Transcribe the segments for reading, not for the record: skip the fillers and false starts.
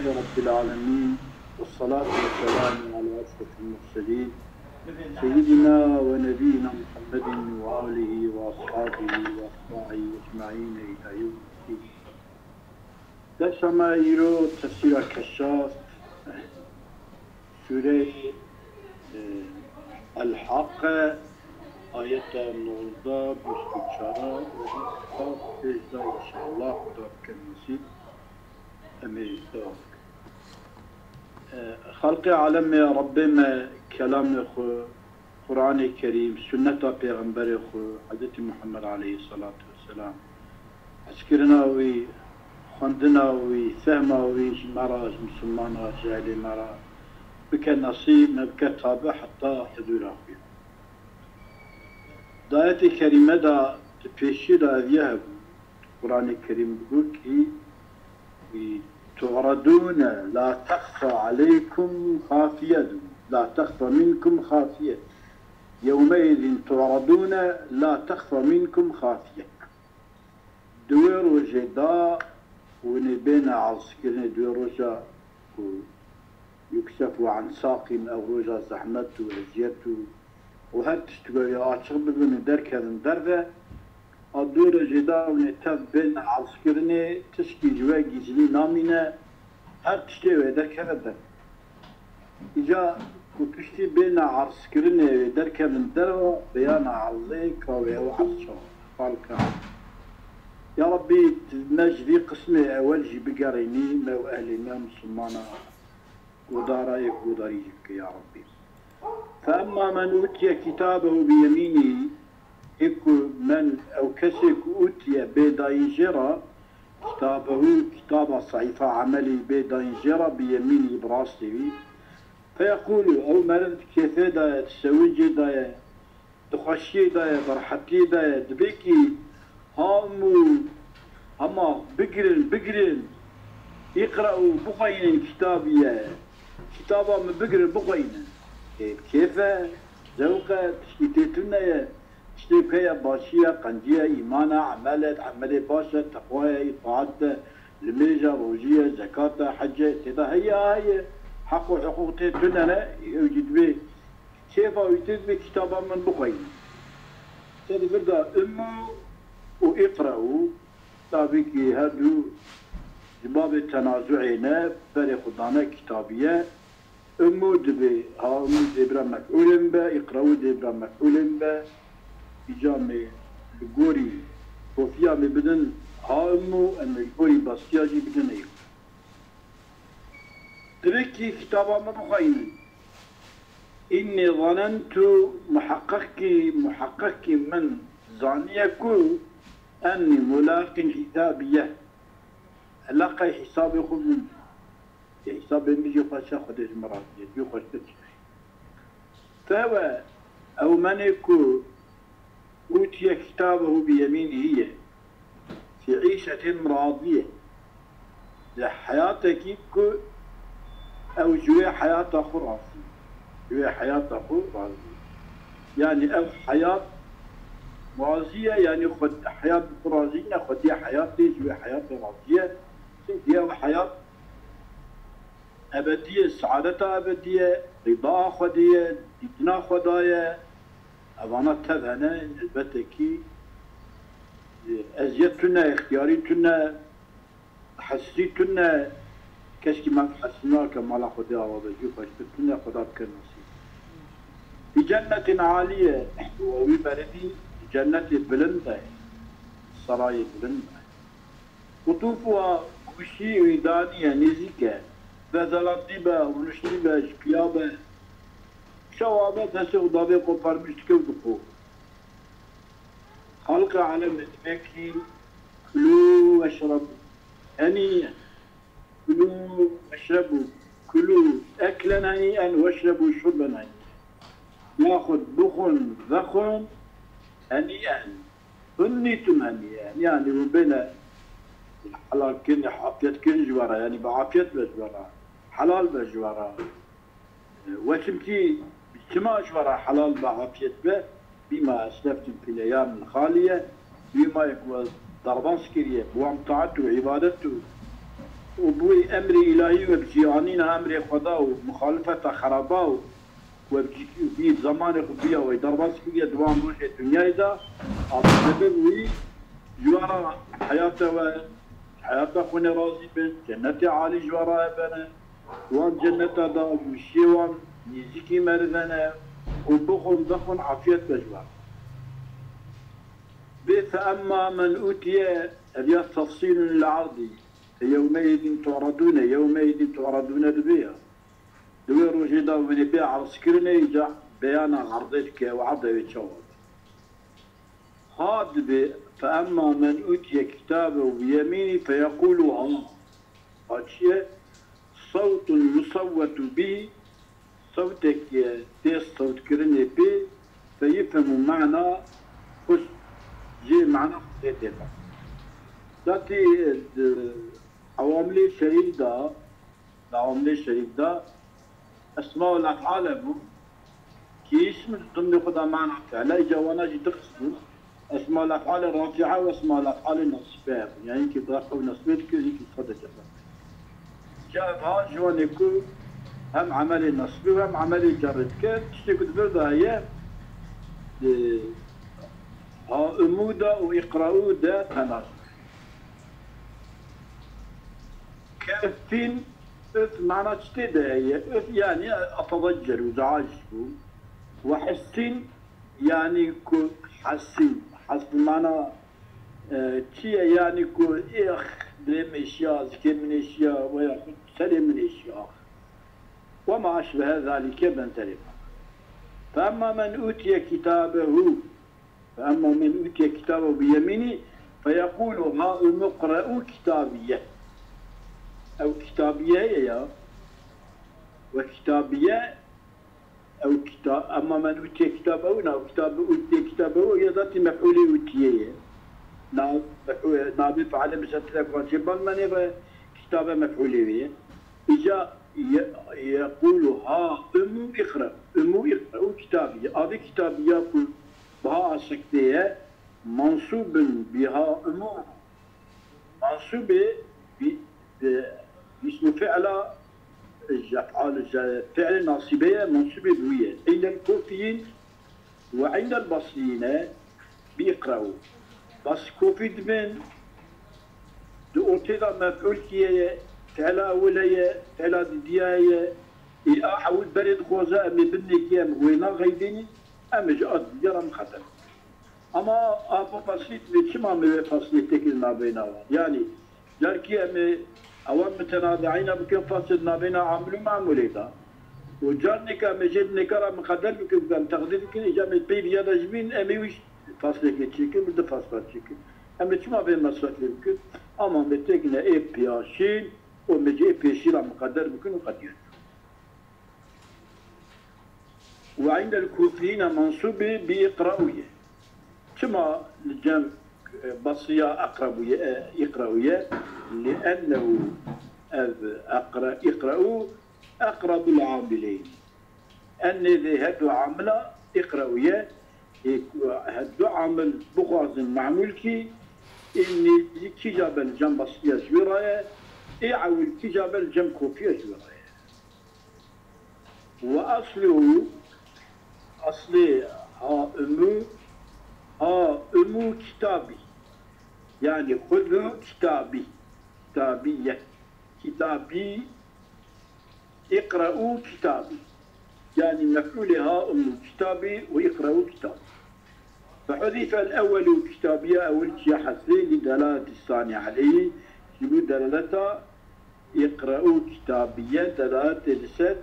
لله رب العالمين، والصلاة والسلام على أشرف المرسلين سيدنا ونبينا محمد وآله وأصحابه وأتباعه أجمعين إلى يوم الدين. دسما يرو تفسير كشاف سورة الحق آية النوردا بستشارة وإذا إن شاء الله دارك النسيب أميزدار خلق عالم ربنا كلام قرآن الكريم سنة پیغمبر حضرت محمد عليه الصلاة والسلام عسكرنا وي خندنا وي فهما وي مراج مسلمان جاهل مرا بك نصيب نبكى تابع حتى حضور أخوي داية كريمة دا تبشي دا ذيها القرآن الكريم يقول كي تعرضون لا تخفى عليكم خافية لا تخفى منكم خافية يومئذ تعرضون لا تخفى منكم خافية دوير وجدا ونبين عسكرنا دوير وجا يكشف عن ساق أو رجا زحمة وأزيته وهل تشتغل عاشق ببن درك هذا درفة الدور جدا ونتاب بين عسكرنا تشكي جواي جزلي نامنا هل تشتغل درك هذا درفة إجا وتشتي بين عسكرنا درك من درفة بيان عليك وعصا قالك يا ربي نجدي قسمي أولجي بقريني ما أهلنا مسلمانا وداريك وداريك يا ربي. فأما من أوتي كتابه بيمينه إكو من أو كسك أوتي بيدايجرا كتابه كتاب صحيفة عملي بيدايجرا بيمينه براسه فيقول أو مرد كيف دا تسويجي دا تخشي دا برحتي دا دبيكي هما بقرن يقرأوا بقين كتابية كتابا من بقرن بقين كيف زوقة تشتيتنا تشتيكيا باشية قندية إيمانا عملة باشا تقوى إطاعة لميجا روجية زكاة حجة تدا هي حق وحقوق تيتنا يوجد به كيف يوجد به كتابا من بقين سيدي بردا أمو وإقرأوا تابيكي هادو جباب التنازعين بري خدانا كتابية أمو دبي ها أمو دبرا مفعول با إقرأوا دبرا مفعول با إجامي الجوري وفيا بدن ها أمو أن الجوري بسياجي بدن إيه تركي كتابا مبخين إني ظننت محققك من ظانيكو أني ملاق حسابيه لقى حسابي خذ من حسابي بيجي خشة خدش مرات يجي خشة فهو أو من يكون أوتي كتابه بيمينه هي في عيشة راضية لحياتك أو جوي حياة أخرى جوي حياة أخرى يعني أو حياة راضية يعني خد حياة راضية خدي حياتي جوي حياة راضية سيدي حياة أبدية سعادة أبدية رضا خدية دينا خدايا أبانا تبهنا البتكي أزيتنا اختياريتنا حسيتنا كشكي ما حسنا كما لا خدي أوضجو فاشتنا خدا كنسي بجنة عالية وبردي جنة بلندة سراي بلندة قطوفها كشي ويدانية نزيكة بزلطيبة ونشتيبة شكيابة شوابة تسيغ دابي قفر مشتكو دقو خلق على مدمكي كلوا واشربوا هنيئا كلوا واشربوا كلوا أكلا هنيئا واشربوا شربا هنيئا ياخذ بخن ذخن هنيئا هنيتم هنيئا يعني وبين حلال كن عافية كن جوارا يعني بعافية بجوارا حلال بجوارا وشمتي كما جوارا حلال بعافية به بما أسلفتم في الأيام الخالية بما يكون ضربان سكرية بوام طاعته وعبادته وبوي أمر إلهي وبجيانين أمر خدا ومخالفة خرابا وبجي زمان خبية ويدرباس خبية دوام روش الدنيا إذا أبسبب وي جوارا حياته خوني راضي بن جنة عالي جوارا بنا وان جنة دا وشيوان نيزيكي مردنا وبخن ضخن عافية بجوار فأما من أوتي الياس تفصيل للعرض يومئذ تعرضون بها دويرو جدا ونبيع عسكرنا يجع بيانا عرضتك وعرضه يتشوض هاد فأما من أوتي كتابه بيمينه فيقول هذا صوت يصوت به صوتك تيس صوت كرني به فيفهم معنى خش جي معنى خطيتك ذاتي عوامل الشريف دا اسماء الافعال كي اسم ضمن خدا معنى فعل جوانا جي تقصد اسماء الافعال الرافعه واسماء الافعال النصبيه يعني كي ضرب ونصبيه كي تصدق جابها جوانيكو هم عمل النصب وهم عمل الجر كان تشتكي تبرد هي أمودا وإقرأوا دا تناصب كافين اف معنى تشتيدا هي اف يعني أتضجر وزعاجكو وحسين يعني كو حسين حسب معنى تشيا يعني كو إخ دريم إشياء زكي من إشياء ويأخذ سلم من إشياء وما أشبه ذلك من تلفا فأما من أوتي كتابه بيمينه فيقول ها اقرأوا كتابيه أو كتابيه يا وكتابيه أو كتاب أما من أوتي كتابه أو أوتي كتابه هي ذات مفعول أوتيه نابي فعل مسألة واجبا من يبقى كتابه مفعول به إجا يقول ها اقرأوا كتابي هذه كتابي يقول بها سكتية منصوب بها منصوب اسم فعل فعل ناصبية منصوب بوية عند الكوفيين وعند البصريين بيقرأوا بس كوفي دمن دوتيلا مفعول كي فعل أولية فعل دياية أحاول بريد خوزة أمي بني كيام وينا غيديني أمي جاءت جرم خطر أما أبو بسيط لتشما مي فصلي تكلنا بينها يعني جاركي أمي أوام متنازعين بكم فصلنا بينا عملوا معمولي دا وجارنك أمي جدني كرم مقدر بكم تقديرك إجا متبيب يدا جمين أمي وش فصلك تشيكي بده فصلك تشيكي أمي تشما بين مسلك لبكم أما متكنا إيه بياشين ومجي بيشيل مقدر بكم وقدير وعند الكوفيين منصوب بإقرأوية كما الجمع بصية إقرأوية لأنه إقرأوا أقرب العاملين أن هدو عاملة إقرأوية هدو عامل بغاز معمول كي إني كي جاب الجنب بصية جورايا إعاول كي جاب الجنب كوفية جورايا وأصله أصلي ها أمو كتابي يعني خذوا كتابي اقرأوا كتابي يعني مفعول ها أمو كتابي ويقرأوا كتابي فحذف الأول كتابية أول شيء حسين لدلالة الثاني عليه يقول دلالته يقرأوا كتابية دلالة لسد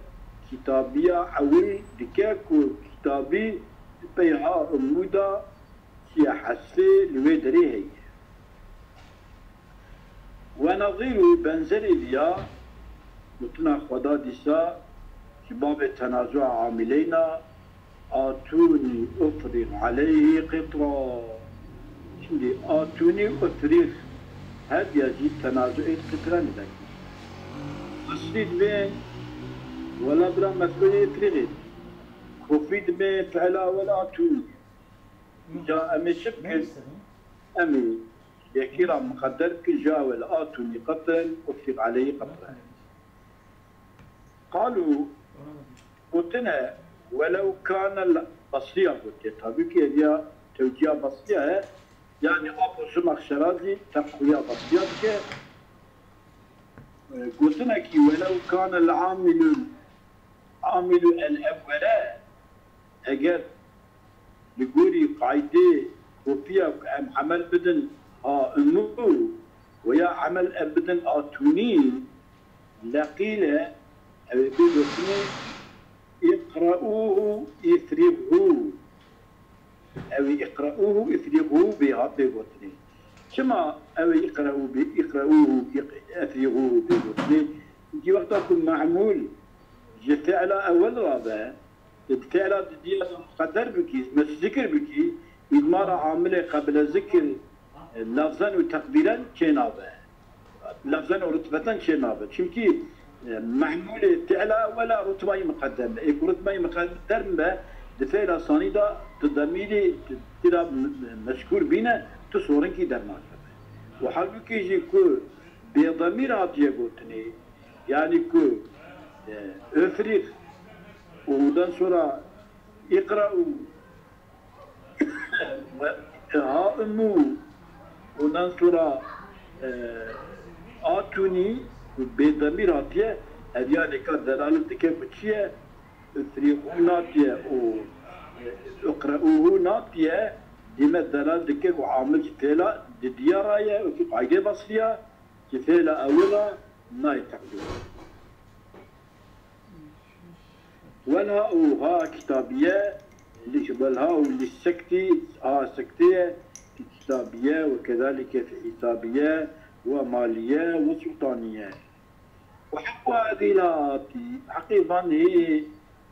كتابية أول دكاكو كتابي بيها أمودا شيء حسي لويدري هي ونظير بنزل ديا متنا خدا ديسا باب التنازع عاملينا آتوني أفرغ عليه قطرة شندي آتوني أفرغ هاد يزيد تنازعي قطرة ندك أصلي بين ولا برا مسؤولية فرغي كوفيد بين فعلا ولا آتوني جاء أمي شبكل أمي يكيرا مقدر كجاول آتوني قطرا أفرغ عليه قطرا. قالوا قلتنا ولو كان البصرية قلت طبيعي هي توجيه بصرية يعني أبو سمخ شرازي تقوية بصرية قلتنا كي ولو كان العامل الأول أجر لقولي قاعدة وفيها عمل بدن أمو ويا عمل بدن آتوني لقيل بيقولي اقرأوه يفرغوه أو يقرأوه يفرغوه بها بيقولي كما أو يقرأوه يفرغوه بيقولي يجي وقت أكون معمول جفعل أول رابع الفعل ديال مقدر بكي ما ذكر بكي إدمار عامله قبل ذكر لفظا وتقديرا كنابه لفظا ورتبة كنابه شمكي محمول فعل ولا رتبة مقدم رتبة مقدر ما الفعل صانيدا تضميلي ترى مشكور بينا تصورن كي درنا وحالك يجي كو بضمير عطيه قلتني يعني كو افريق ودان سورة اقرأوا هائموا ودان سورة آتوني بضمير عطيه هذه كانت دلالة كيف افريقوا ناتيه واقرأوه ناتيه ديما دلالة كيف عامل فيلا ديارايا وفي قاعدة بصرية فيلا أولا ما يتعبدون والهاء ها كتابية والهاء للسكتي سكتية في كتابية وكذلك في حسابية ومالية وسلطانية وحق هذه الآتي حقيقة هي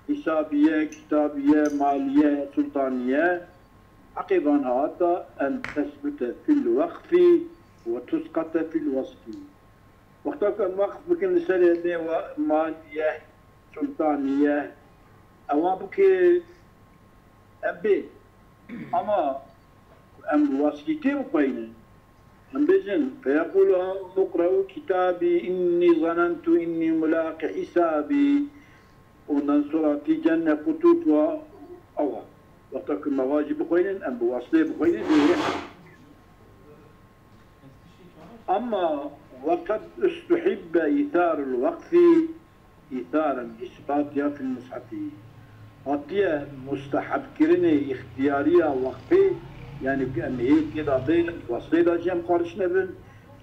حسابية كتابية مالية سلطانية حقيقة هذا أن تثبت في الوقف وتسقط في الوصف وقت الوقف ممكن نسأل مالية سلطانية أوابك أبي أما أم وصيتي وبين أم بزن فيقول مقرأ كتابي إني ظننت إني ملاق حسابي وننصر في جنة قطوط أو وقت المواجب بقين أم بوصلي بقين أما وقد استحب إيثار الوقف إثارا إثباتها في المصحف هاتيا مستحب كرني اختيارية وقفي يعني بأن هي كده بين وصيلة جم قارش نبن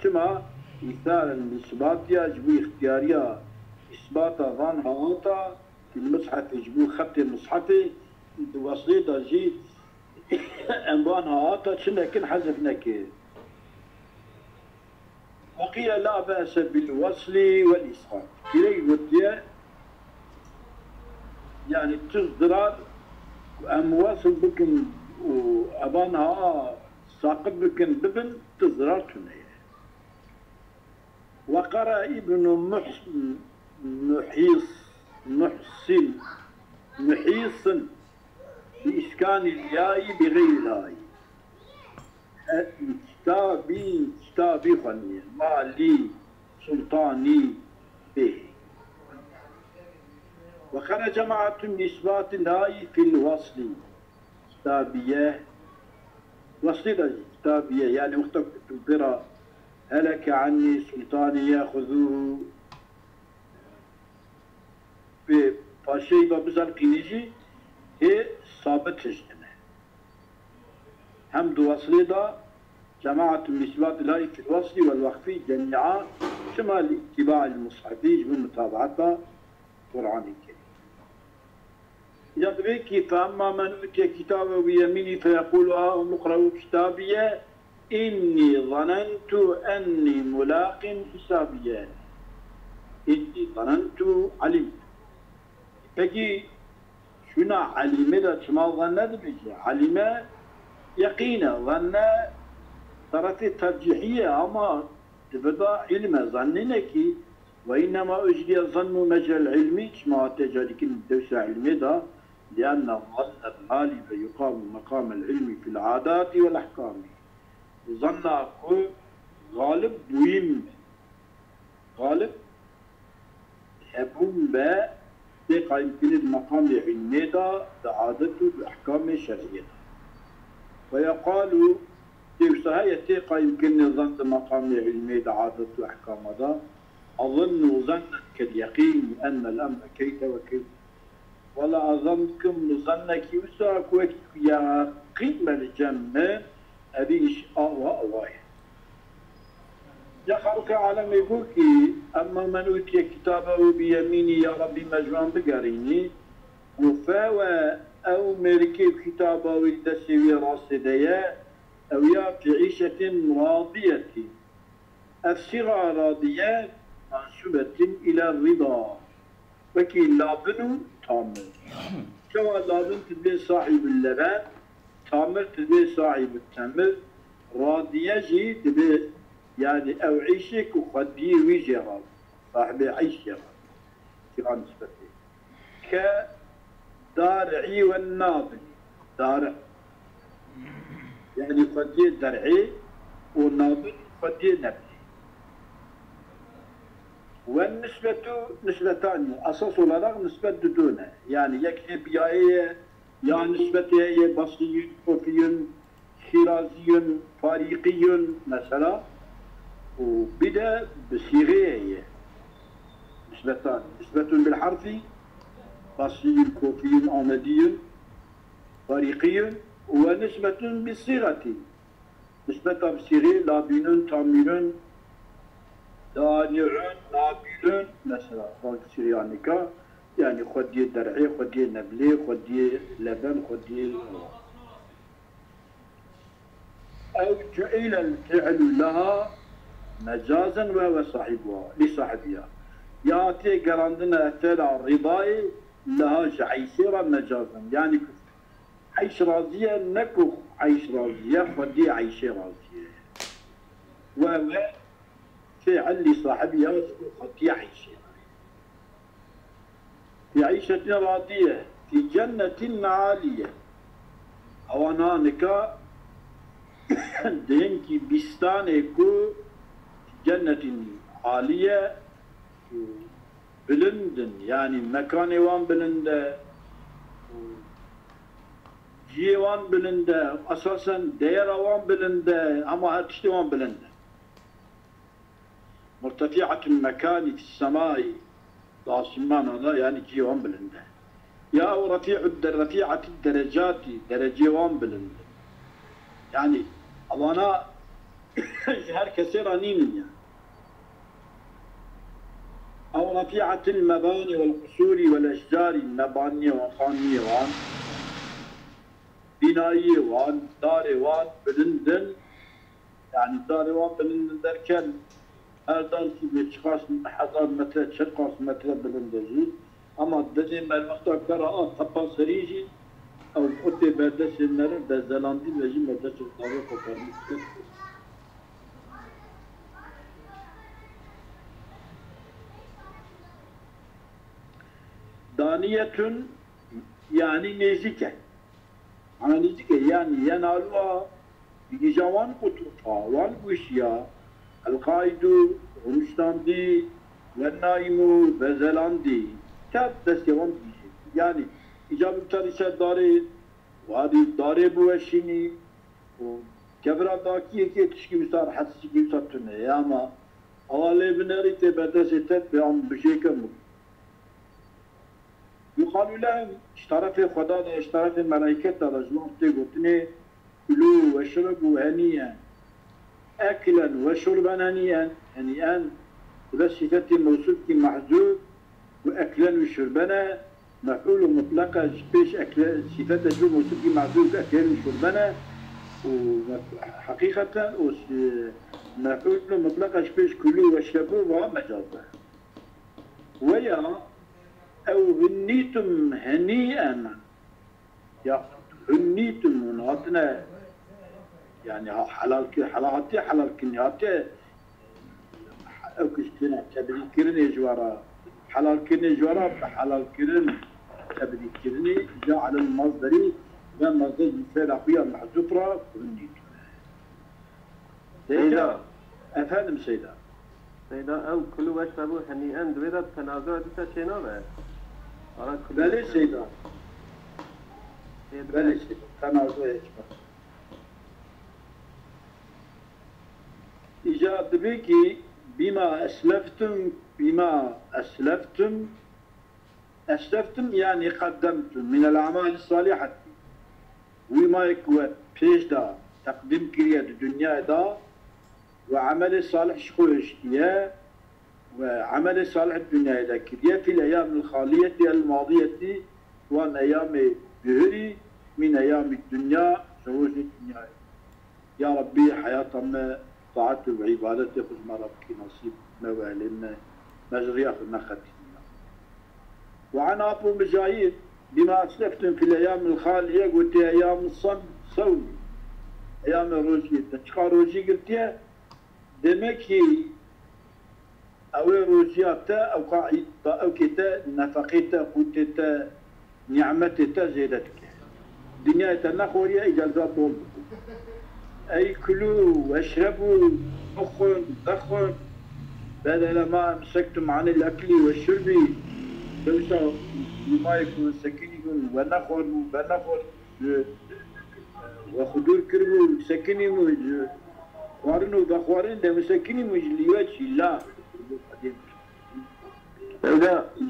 كما إثارا إثباتها جبو اختيارية إثباتها ظن هاتا في المصحف جبو خط المصحف وصيلة جي أنبان هاتا شنكن حذفناك وقيل لا بأس بالوصل والإسقاط كلي قلت يعني تصدر أمواصل بكن وأبانها ساقط بكن ببن تصدر تنية وقرأ ابن محيص بإسكان الياء بغير الهاء كتابي فني مالي سلطاني به وخرج جماعة الإثبات الهاء في الوصل كتابية وصل كتابية يعني وقت تبرا هلك عني سلطاني ياخذوه بفاشي ببزر قينيجي هي صابت هجنة حمد وصل دا جماعة الإثبات الهاء في الوصل والوقف جميعا شمال اتباع المصحفي من متابعتها القرآن الكريم يضبك فأما من أوتي كتابه بيمينه فيقول اقرأوا كتابي إني ظننت أني ملاق حسابي إني ظننت علمت فكي شنا علم ده شما ظنت بيجي علم يقينا ظن طرف ترجيحية أما تبدا علم ظننك وإنما أجري الظن مجرى العلم كما تجري كلمة دوسة علمي ده لأن الظن الغالب يقام مقام العلم في العادات والأحكام ظن غالب بويم غالب هبوم با تقا يمكن المقام العلمي دا بعادته بأحكام شرعية ويقال تيوسها تقا يمكن ظن مقام العلمي دا عادته أحكام دا أظن ظنا كاليقين أن الأمر كيت وكيت ولا أظنكم ظنك يوسا يا قيمة الجنة أبيش الله يا خلق عالم يقول أما من أوتي كتابه بيميني يا ربي مجوان بقريني وفاوى أو مركب كتابه الدسوي راصدية أو يا في عيشة راضية الصيغة راضية منسوبة إلى الرضا وكي لابن تامر سواء لابن تدبي صاحب اللبن تامر تدبي صاحب التمر راضية جي تدبي يعني أو عيشك وخدي ويجرى صاحب عيش يرى كما نسبته كدارعي والناضل دارع يعني خدي درعي والناضل خدي نبلي والنسبة نسبتان أساس ولا نسبة دونه يعني يكتب يا نسبة هي بصري كوفي خرازي فاريقي مثلا وبدأ بصيغة نسبتان نسبة بالحرف بصري كوفي عمدي فاريقي ونسبة بالصيغة نسبة بصيغة لابن تامر دانع نابل مثلا سريانيكا يعني خدي درعي خدي نبلي خدي لبن خدي أو جعل الفعل لها مجازا وهو صاحبها لصاحبها ياتي قراندنا تلا الرضاي لها عيسيرا مجازا يعني عيش راضية نكو عيش راضية خدي عيش راضية وهو فعل لصاحبها خدي عيش في عيشة راضية في جنة عالية أوانانك دينكي بستانكو جنة عالية بلندن يعني مكان وان بلنده جيوان بلنده أساسا ديرة وان بلنده أما هاتشتي وان بلنده مرتفعة المكان في السماء لاسمان هذا يعني جيوان بلنده يا أو رفيعة الدرجات درجة وان بلنده يعني أنا هر كثيرا نيمية أو رفيعة المباني والقصور والأشجار المبانية وخانية وان بنائية وان دار وان بلندن يعني دار وان بلندن دركن هر دار کی به 1000 متر 4000 متر بلندجی اما دجی ملمختا کرا تپا سریجی او خود بردش نره به زلاندی لجی مدرش داره کوکرمی دانية يعني نزكة أنا نزكة يعني ينالوا بجوان قطوفا والبوشيا القائد رمشتاندي والنائم بزلاندي كاب دستيوان بيجي يعني إجابة تاريشة داري وهذه داري بوشيني وكبرا داكي كي تشكي بسار حسي كي بسار تنه أما أولي بناري تبدا ستات بأم بشيكا يقال لهم اشترف خدا اشترف الملائكة رجلون تقولني كلوا واشربوا هنيئا أكلا وشربا هنيئا هنيئا بس صفة موصوف محذوف وأكلا وشربنا مفعول مطلقة بيش أكلا صفة جو موصوف محذوف أكلا وشربنا وحقيقة مفعول مطلقة بيش كلوا واشربوا ومجازا ويا أو هنيتم هنيئا يا هنيتم هاتنا يعني حلال حلال كنياتي أو كشتنا تبدي كرني جوارا حلال كرني جوارا حلال كرن تبدي كرني جعل المصدري من مصدر الفعل أخويا محذوفرا هنيتم سيدا أفهم سيدا أو كلوا واشربوا هنيئا دويدا تنازع دتا شينا بقى بلي سيدا بلي سيدا تنازع يشبه إجابة بيكي بما أسلفتم يعني قدمتم من الأعمال الصالحة وما يكون بيش دا تقديم كريا الدنيا دا وعمل صالح شخوش يا وعمل صالح الدنيا دا كريا في الأيام الخالية الماضية وأن أيام بهري من أيام الدنيا شخوش الدنيا يا ربي حياتنا طاعته وعبادته خذ ما ربك نصيب موالنا مجريا في النخاتنا وعن أبو مجاهد بما أسلفتم في الأيام الخالية قلت أيام الصوم صومي أيام الروجي تشقى روجي قلت دمكي أو روجياتا أو قاعدة أو كتا نفقيتا قوتتا نعمتتا زيدتك دنيا تنخوريا إجازات طول أي كلوا واشربوا ضخوا بدل ما مسكتم عن الأكل والشرب دوسا ما يكون سكينكم ونخور وخدور كربو سكيني وارنو بخوارن ده مسكيني مجليوات لا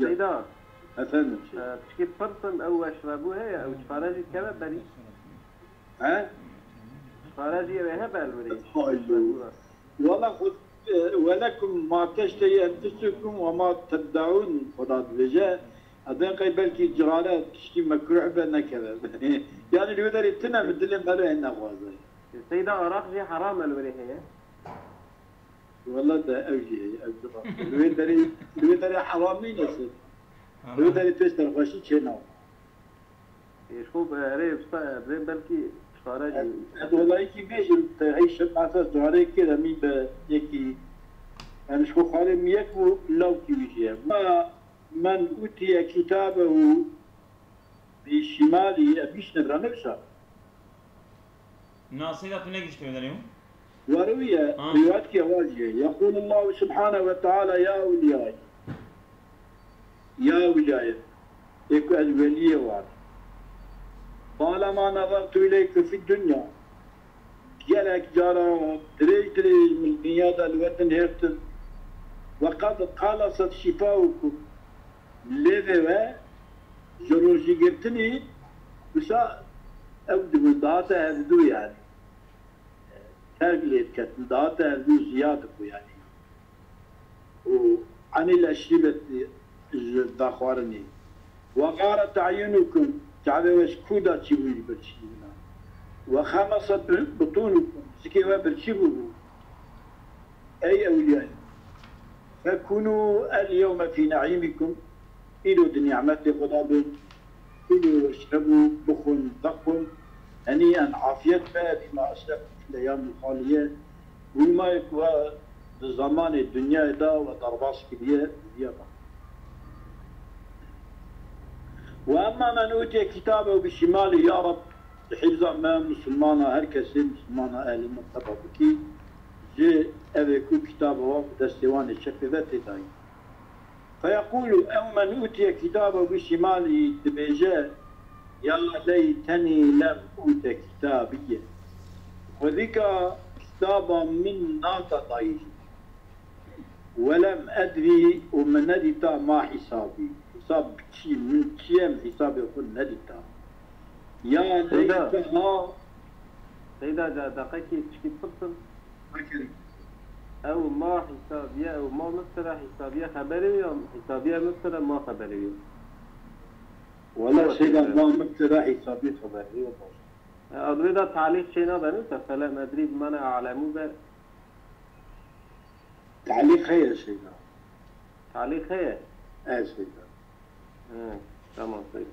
سيدا أفهم تشكي فرصن أو أشربوها أو تفرجي كما بني ها؟ تفرجي بها بالوري والله خذ ولكم ما تشتهي أنفسكم وما تدعون خداد بجاء هذين قبلك جرالات تشتي مكروه بنا كذا يعني اللي يقدر يتنا مدلين بلو هنا غوازي سيدا أراقجي حرام الوري هي والله ده أوجي اللي يقدر حرامين يصير اللي يقدر يتوستر غشي شنو يشوف ريب بلكي تفرجي والله يكي بيجي تعيش مع أساس جواري كذا مين بيكي يعني شو خالي ميكو لو كيجي ما من أوتي كتابه بشمالي أبيش نبرا نفسه ناصيرة تنقش كذا اليوم وروية روايتك واجهة يقول الله سبحانه وتعالى يا أولياء يا أولياء إكو الولية وعد طالما نظرت إليك في الدنيا جالك جارة دريج من الدنيا الوطن هرتن وقد خلصت شفاؤكم لذا جروجي قلتني بس أبدو بالضاطة هبدو يعني تاقليت كانت بالضاطة هبدو زيادة يعني وعن الأشربة الداخوارني وغارت أعينكم تعالوا كودا تشيبوا برشيبنا وخمصت بطونكم سكيوا برشيبوا أي أولياء فكونوا اليوم في نعيمكم إلو نعمتي غضب إلو اشربوا بخن ضخم هنيئا عافية بما أسلفت في الأيام الخالية وما يكوى بزمان الدنيا دا وضرباس كبيرة وأما من أوتي كتابه بالشمال يا رب حفظ ما مسلمانا هركسي مسلمانا أهل المنطقة بكي جي أبيكو كتابه بدستوان الشفذات داي فيقول أو من أوتي كتابه بالشمال دبيجا يا ليتني لم أوت كتابية وذيك كتابا من ناطة ضعيف ولم أدري ومن ندتا ما حسابي حساب شيء من شيء حسابي يقول ندتا يا ليتها سيدا دقيقة تشكي فرصة أو ما حسابية أو ما مصر حسابية خبرية حسابية مصر ما خبرية ولا شيء ما مصر حسابية خبرية أريد تعليق شيء بنوته فلا أدري بمن أعلمه بر تعليق هي شيء تعليق هي شيء تمام طيب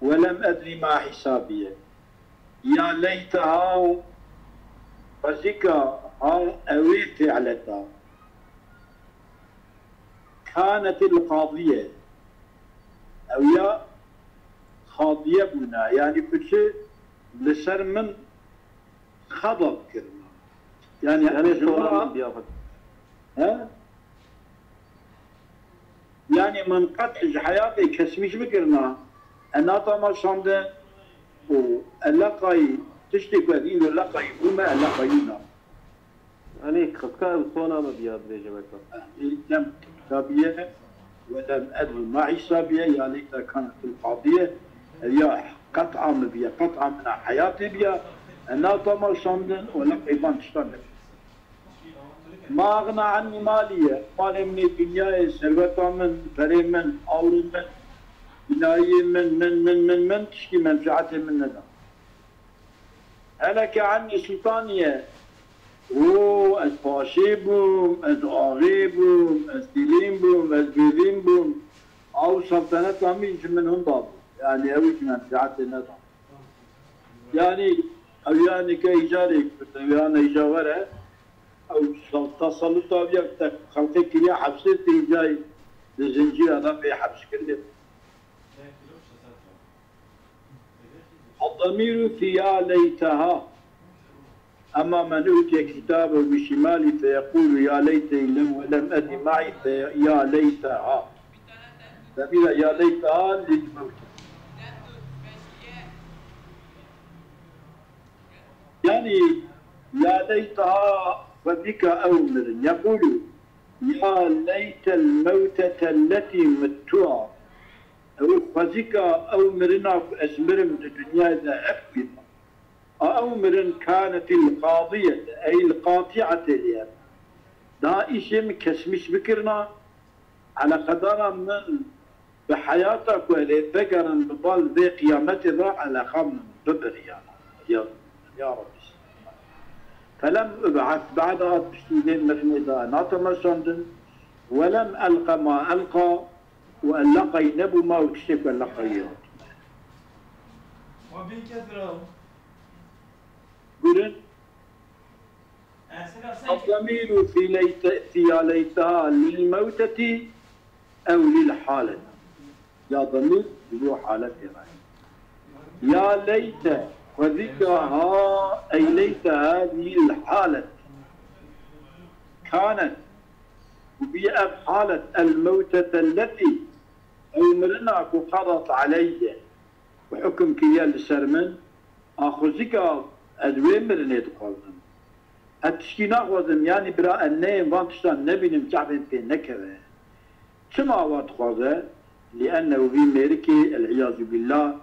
ولم أدري ما حسابية يا ليتها فزكا أويت علتها كانت القاضية أو يا خاضية بنا يعني كل شيء لسر من خضب كرنا يعني سونا بياخد ها يعني من قطع حياتي كسميش بكرنا أنا طما شامدة واللقاي تشتكي ذي اللقاي وما اللقاينا أنا خذك سونا ما بياد بيجمعك لم كتابية ولم أدري ما حسابية يا ليت كانت القضية يا قطعة بيا قطعة من حياتي بيا أنا طما شامدة ولقاي بانشتغل ما أغنى عني مالية مالي من الدنيا سلوة من فري من أور من بناية من تشكي منفعته من ندى هلك عني سلطانية از باشي بوم از آغي بوم از ديلين بوم از بيذين بوم أو سلطنة ميش منهم بابو يعني أويش منفعته ندى يعني أو يعني كإيجاري يعني إيجاورة أو تسلط أبيك خلقك يا حبسة جاي لزنجير هذا في حبس كله الضمير في يا ليتها أما من أوتي كتابه بشمالي فيقول يا ليتني لم أدري معي يا ليتها ضمير يا ليتها للموت يعني يا ليتها فبك أومر يقول يا ليت الموتة التي متها أو فبك أومرنا أسمر من الدنيا إذا أكبر أومر كانت القاضية أي القاطعة لها دا اسم كسمش بكرنا على قدر من بحياتك ولي فكرا ببال ذي قيامتها على خم ببريانا يا رب فلم أبعث بعدها بشتيدين مرميدا ناطمة شندن ولم ألقى ما ألقى وألقى نبو ما وكشف ألقى وبكثرة قلن الضمير في ليتها للموتة أو للحالة يا ضمير يروح حالتها يا ليت وذكرها أي ليت هذه الحالة كانت بيئة حالة الموتة التي أمرناك قضت علي وحكم كيال السرمن أخذك أدوي مرنيت قلنا التشكينا وزم يعني براء النيم وانتشتان نبي نمتعبين في نكبة كما واتخوذه لأنه في ميركي العياذ بالله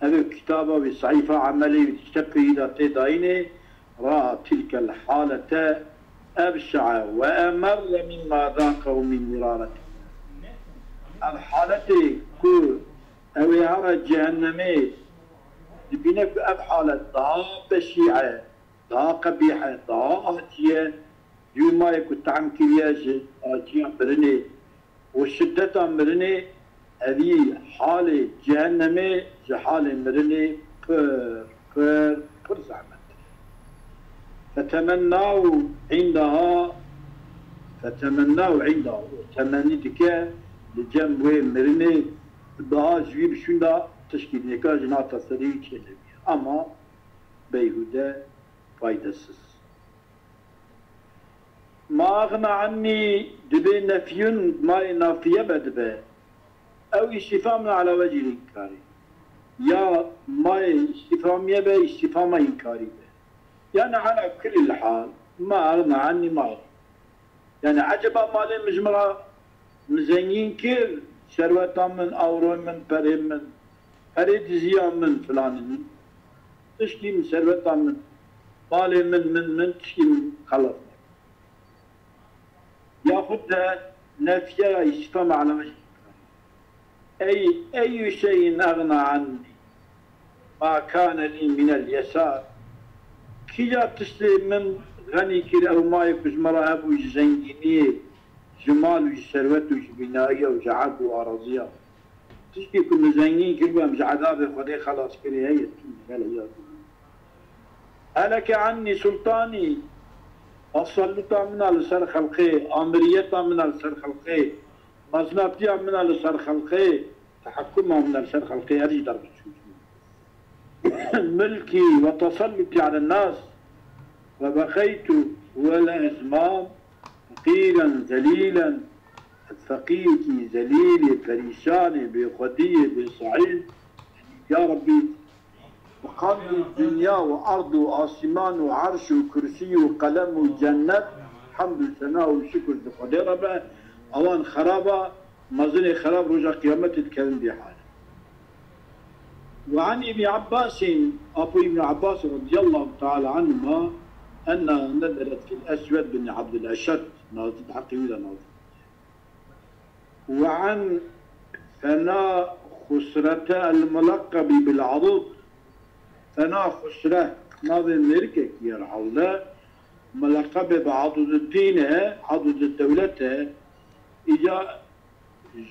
هذا الكتابة بصحيفة عملي بتشتكي إذا تدعيني رأى تلك الحالة أبشع وأمر مما ذاقه من مرارته الحالة كو أو يهرى جهنمي بينك أبحالة ضاء بشيعة ضاء قبيحة ضاء آتية يوم ما يكون تعم كرياج آتية مرني والشدة مرني هذه حالة جهنمي حالة مرني پر زعمت فتمنوا عندها تمنيتك لجنب مرني daha jüyüp şunda teşkil nekaj natasarı çelemiyor ama beyhude faydasız. Mağna anni dibe nefyun ma nafiye bedbe ev istifam ala vecih inkari ya ma istifamiye be istifama inkari be yani ala kül hal ma ağna anni ma yani acaba mali mecmura mzengin kir şervetan min, avron min, perim min, peri diziyan min filanın. Tişkim şervetan min, mali min, tişkim kalat. Yahut da nefye istifam ala vecih. Ey şeyin ağna anni, ma kâne li minel yesâr. Kiyat tişli min gani kir ev ma yekuz mara ebu zengini, جمال وشروت وبنائية وجعاد وأراضية تشكي كل زينين كلهم جعادات خدي خلاص كلي هي هلك عني سلطاني السلطة من السر خلقي أمرية من السر خلقي مصنفتية من السر خلقي تحكمها من السر خلقي هذه درجة ملكي وتسلطي على الناس، فبقيت ولا إزمام فقيرا ذليلا، الفقير كي ذليل فريسان بخدي بصعيد. يا ربي وقد الدنيا وأرض وآسمان وعرش وكرسي وقلم وجنة، حمد وثناء وشكر لقدر ربه. أوان خرابة مازن خراب رجع قيامة تتكلم بحاله. وعن ابن عباس أبو ابن عباس رضي الله تعالى عنهما أن نزلت في الأسود بن عبد الأشد نازل عقيدة نازل. وعن ثناء خسرة الملقب بالعضد، ثناء خسرة ناظم ملكك يرعى الله ملقب بعضد الدين عضد الدولة، إجا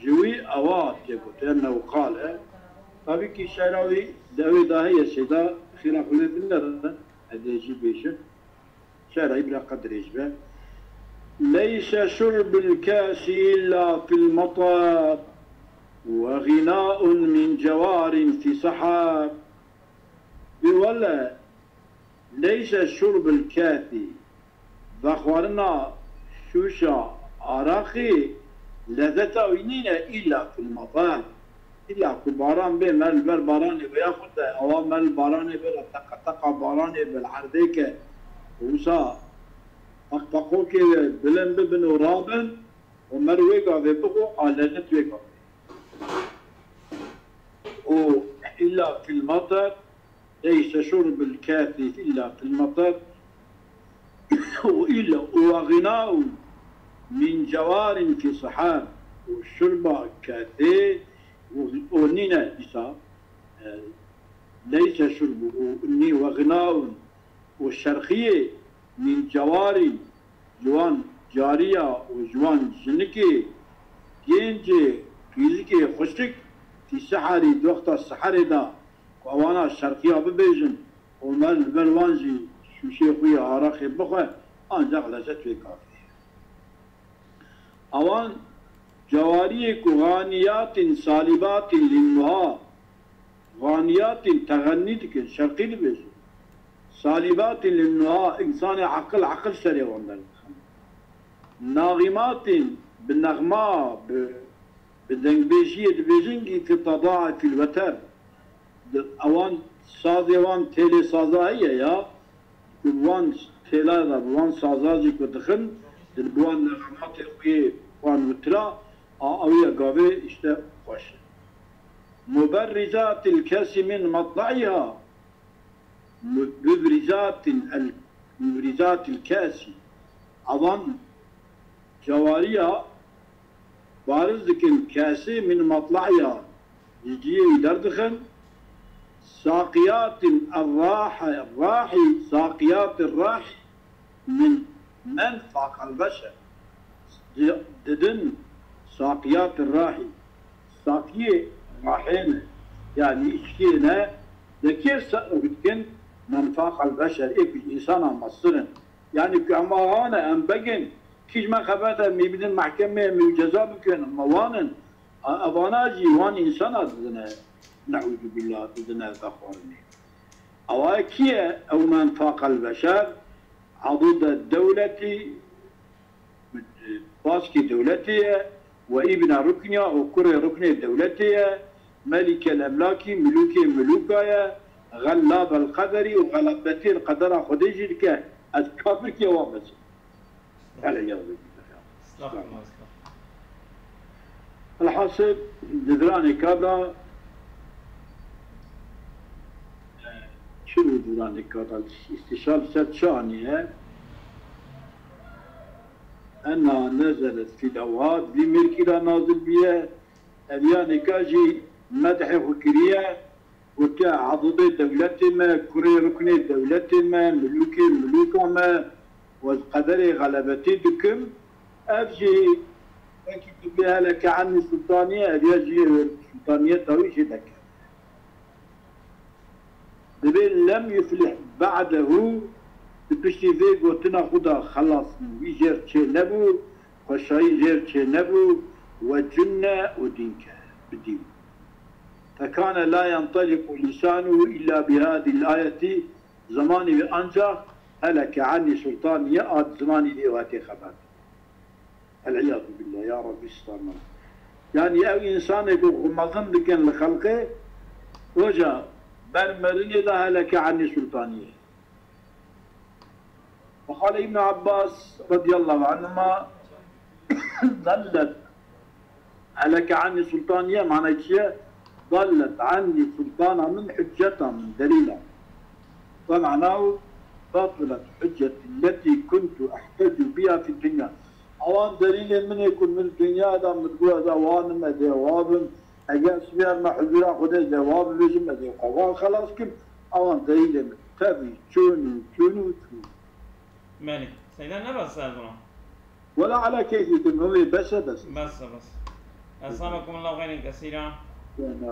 جوي أوات يقول أنه قال طبعا كي شراوي داوي داهية سيدا خلاف بالله هذا يجي بيشه شراوي بلا قدر يشبه. ليس شرب الكاس إلا في المطر، وغناء من جوار في سحاب. ولا ليس شرب الكافي بخورنا شوشا عراقي لذته وينينا إلا في المطر، إلا في باران بي مال باران بياخد أو مال باران بلا تقطع باران بالعرديك وسا أقطعوك بلن ببن ورابن ومرويقا في بقو على نتويقا إلا في المطر. ليس شرب الكافي إلا في المطر، وإلا وغناء من جوار في صحاب. والشرب كافي ونينا إسا ليس شربه إني وغناء والشرخية من جوار جوان جارية وجوان جنكي جينجي فيزيكي خشك في سحري دوقت السحري دا وانا الشرقية ببيجن ومال بلوانجي شو شيخوية عراقي بخوة انجاق لزت في كافي. اوان جواريك غانيات صالبات للنهار، غانيات تغنيتك شرقي بيجن صالبات للنهار انسان عقل سري وندل. ناغمات بالنغمة بالدنبيجية بيجنجي تتضاعف في الوتر. اوان سازي وان تيلي سازاية يا وان تيلا دا وان سازاجي كدخن دلبوان نغمات خوي وان وترا اويا قاوي اشتا خوش. مبرزات الكاس من مطلعها، مبرزات الكاس اوان جواريها بارزك الكاسي من مطلعها يجي يدردخن. ساقيات الراحي ساقيات الراحي من منفق البشر ددن ساقيات الراحي ساقية راحينا يعني اشكينا لكيف سأقول منفق البشر إيه الإنسان مصرن يعني كأمانا أنبقن كيش ما خبرتها ميبدن المحكمة ميجزا بكن موانن أباناجي وان إنسان ددنا نعوذ بالله ددنا ذخورني. أواكية أو منفاق البشر عضد الدولة باسكي دولتية وابن ركنية وكرة ركنية دولتية ملك الأملاكي ملوكايا غلاب القدر وغلبتي القدر خديجي لك الكافر كي وامس على يوم الحاصل ددراني كذا شنو ددراني كذا استشهاد ست شانية أنها نزلت في الأوهاد بملكنا نازل بها أبيان كاجي مدح فكرية وكا عضدي دولتنا كري ركني دولتنا ملوكا ما والقدر غلبتي دكم أفجي أكيد بها لك عني السلطانية أبيجي السلطانية تويشي لك دبين لم يفلح بعده بشتي ذيك وتنا خدا خلاص ويجر شيء نبو وشاي جر شيء نبو وجنة ودينك بدين فكان لا ينطلق لسانه إلا بهذه الآية زماني بأنجا هلك عني سلطان يأد زماني ليواتي خبر. العياذ بالله يا رب استرنا. يعني أو إنسان يقول مظن لكن لخلقه وجاء برمرني ده هلك عني سلطانية. وقال ابن عباس رضي الله عنهما ضلت هلك عني سلطانية معنى شيء ضلت عني سلطانة من حجتها من دليلها فمعناه بطلت حجتي التي كنت أحتج بها في الدنيا أوان دليل من يكون من الدنيا هذا مدقوة زوان ما جواب أجاس بها المحذورة خده جواب بيجم أدي قوان خلاص كم أوان دليل من تبي شونو مالك سيدنا نبس سالفنا ولا على كيف يتم هو بس بس السلام عليكم الله خيرا كثيرا